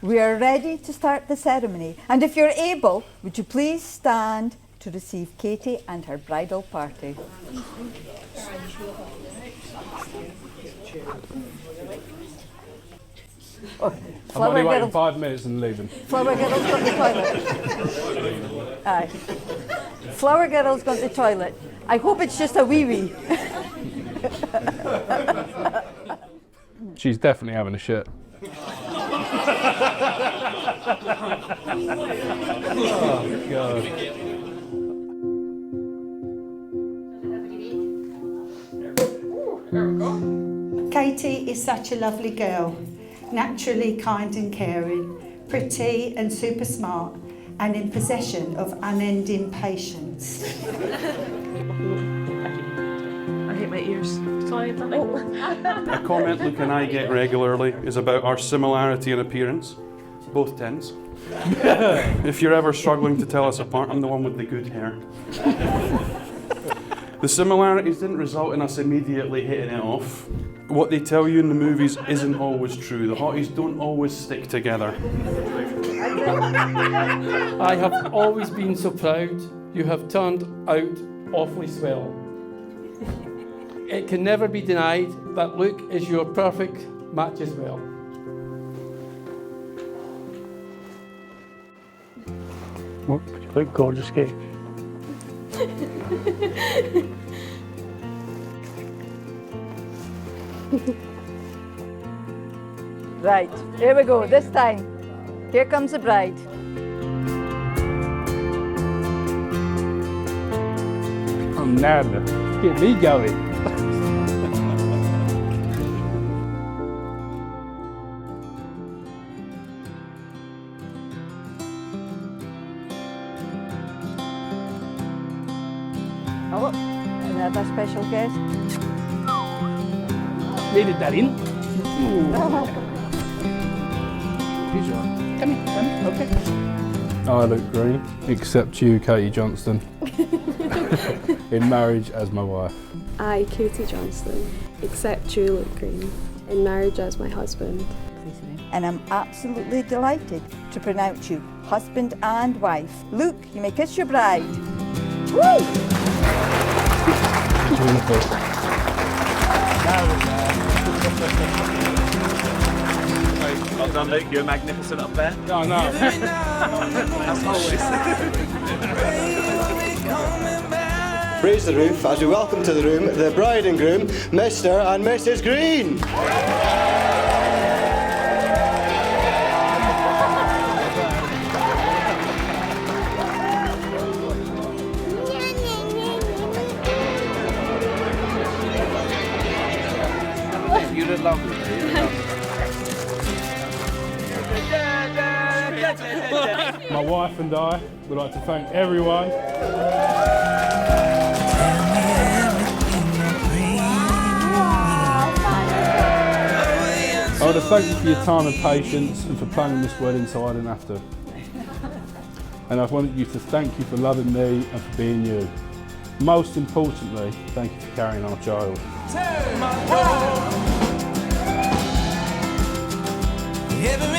We are ready to start the ceremony, and if you're able, would you please stand to receive Katie and her bridal party. Oh, I'm only waiting 5 minutes and leaving. Flower girl's gone to the toilet. Aye. Flower girl's gone to the toilet. I hope it's just a wee-wee. She's definitely having a shit. Oh, God. Katie is such a lovely girl, naturally kind and caring, pretty and super smart, and in possession of unending patience. I hate my ears. Sorry, A comment Luke and I get regularly is about our similarity in appearance, both tens. If you're ever struggling to tell us apart, I'm the one with the good hair. The similarities didn't result in us immediately hitting it off. What they tell you in the movies isn't always true. The hotties don't always stick together. I have always been so proud. You have turned out awfully swell. It can never be denied that Luke is your perfect match as well. What? You look gorgeous, Kate. Right, here we go, this time. Here comes the bride. I'm nervous. Get me going. Oh, another special guest. Needed that in. Come here, okay. I look green, except you, Katie Johnston, in marriage as my wife. I, Katie Johnston, accept you, Luke Green, in marriage as my husband. And I'm absolutely delighted to pronounce you husband and wife. Luke, you may kiss your bride. Woo! Well done, Luke. You're magnificent up there. Oh, no. As always. Raise the roof as we welcome to the room the bride and groom, Mr. and Mrs. Green. You're lovely. My wife and I would like to thank everyone. I want to thank you for your time and patience and for planning this wedding so I didn't have to. And I wanted you to thank you for loving me and for being you. Most importantly, thank you for carrying our child. Every